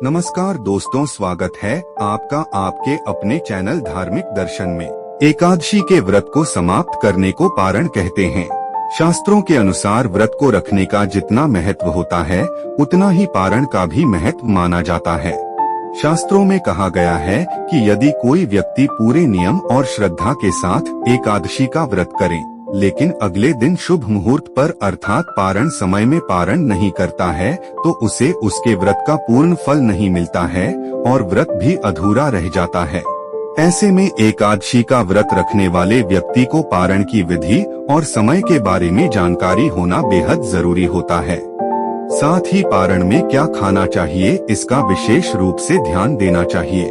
नमस्कार दोस्तों, स्वागत है आपका आपके अपने चैनल धार्मिक दर्शन में। एकादशी के व्रत को समाप्त करने को पारण कहते हैं। शास्त्रों के अनुसार व्रत को रखने का जितना महत्व होता है उतना ही पारण का भी महत्व माना जाता है। शास्त्रों में कहा गया है कि यदि कोई व्यक्ति पूरे नियम और श्रद्धा के साथ एकादशी का व्रत करे, लेकिन अगले दिन शुभ मुहूर्त पर अर्थात पारण समय में पारण नहीं करता है, तो उसे उसके व्रत का पूर्ण फल नहीं मिलता है और व्रत भी अधूरा रह जाता है। ऐसे में एकादशी का व्रत रखने वाले व्यक्ति को पारण की विधि और समय के बारे में जानकारी होना बेहद जरूरी होता है। साथ ही पारण में क्या खाना चाहिए इसका विशेष रूप से ध्यान देना चाहिए,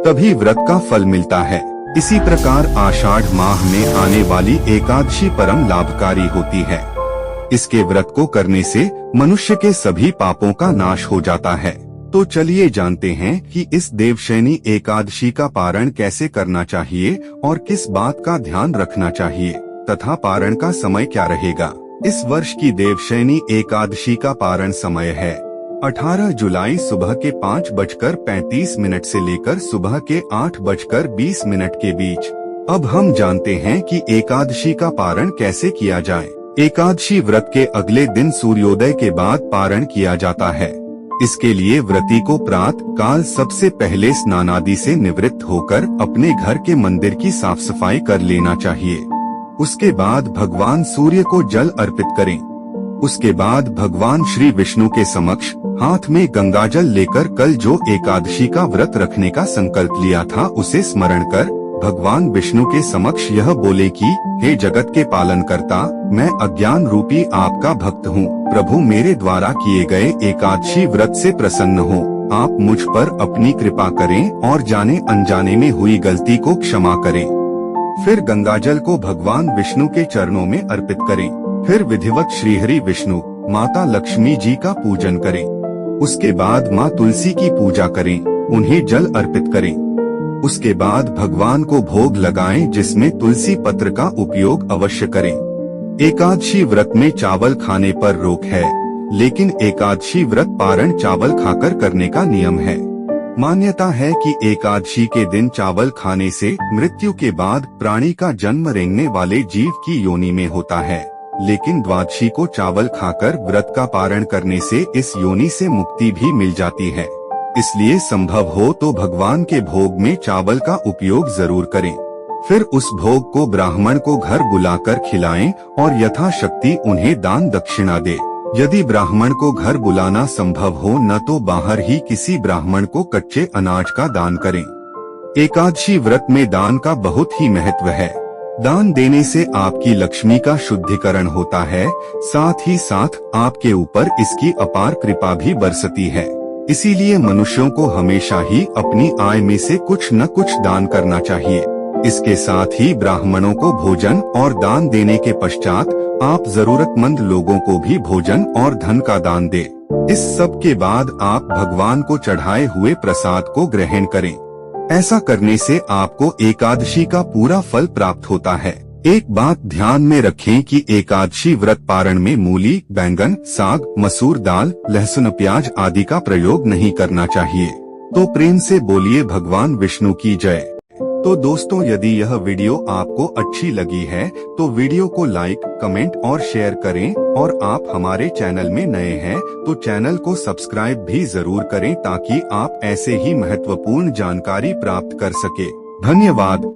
तभी व्रत का फल मिलता है। इसी प्रकार आषाढ़ माह में आने वाली एकादशी परम लाभकारी होती है। इसके व्रत को करने से मनुष्य के सभी पापों का नाश हो जाता है। तो चलिए जानते हैं कि इस देवशयनी एकादशी का पारण कैसे करना चाहिए और किस बात का ध्यान रखना चाहिए तथा पारण का समय क्या रहेगा। इस वर्ष की देवशयनी एकादशी का पारण समय है 18 जुलाई सुबह के 5:35 से लेकर सुबह के 8:20 के बीच। अब हम जानते हैं कि एकादशी का पारण कैसे किया जाए। एकादशी व्रत के अगले दिन सूर्योदय के बाद पारण किया जाता है। इसके लिए व्रती को प्रातः काल सबसे पहले स्नानादि से निवृत्त होकर अपने घर के मंदिर की साफ सफाई कर लेना चाहिए। उसके बाद भगवान सूर्य को जल अर्पित करें। उसके बाद भगवान श्री विष्णु के समक्ष हाथ में गंगाजल लेकर कल जो एकादशी का व्रत रखने का संकल्प लिया था उसे स्मरण कर भगवान विष्णु के समक्ष यह बोले कि हे जगत के पालन करता, मैं अज्ञान रूपी आपका भक्त हूँ। प्रभु, मेरे द्वारा किए गए एकादशी व्रत से प्रसन्न हो। आप मुझ पर अपनी कृपा करें और जाने अनजाने में हुई गलती को क्षमा करें। फिर गंगाजल को भगवान विष्णु के चरणों में अर्पित करें। फिर विधिवत श्रीहरि विष्णु माता लक्ष्मी जी का पूजन करें। उसके बाद माँ तुलसी की पूजा करें, उन्हें जल अर्पित करें। उसके बाद भगवान को भोग लगाएं, जिसमें तुलसी पत्र का उपयोग अवश्य करें। एकादशी व्रत में चावल खाने पर रोक है, लेकिन एकादशी व्रत पारण चावल खाकर करने का नियम है। मान्यता है कि एकादशी के दिन चावल खाने से मृत्यु के बाद प्राणी का जन्म रेंगने वाले जीव की योनि में होता है, लेकिन द्वादशी को चावल खाकर व्रत का पारण करने से इस योनि से मुक्ति भी मिल जाती है। इसलिए संभव हो तो भगवान के भोग में चावल का उपयोग जरूर करें। फिर उस भोग को ब्राह्मण को घर बुलाकर खिलाएं और यथाशक्ति उन्हें दान दक्षिणा दे। यदि ब्राह्मण को घर बुलाना संभव हो न तो बाहर ही किसी ब्राह्मण को कच्चे अनाज का दान करें। एकादशी व्रत में दान का बहुत ही महत्व है। दान देने से आपकी लक्ष्मी का शुद्धिकरण होता है, साथ ही साथ आपके ऊपर इसकी अपार कृपा भी बरसती है। इसीलिए मनुष्यों को हमेशा ही अपनी आय में से कुछ न कुछ दान करना चाहिए। इसके साथ ही ब्राह्मणों को भोजन और दान देने के पश्चात आप जरूरतमंद लोगों को भी भोजन और धन का दान दें। इस सब के बाद आप भगवान को चढ़ाए हुए प्रसाद को ग्रहण करें। ऐसा करने से आपको एकादशी का पूरा फल प्राप्त होता है। एक बात ध्यान में रखें कि एकादशी व्रत पारण में मूली, बैंगन, साग, मसूर दाल, लहसुन, प्याज आदि का प्रयोग नहीं करना चाहिए। तो प्रेम से बोलिए भगवान विष्णु की जय। तो दोस्तों, यदि यह वीडियो आपको अच्छी लगी है तो वीडियो को लाइक, कमेंट और शेयर करें, और आप हमारे चैनल में नए हैं तो चैनल को सब्सक्राइब भी जरूर करें ताकि आप ऐसे ही महत्वपूर्ण जानकारी प्राप्त कर सके। धन्यवाद।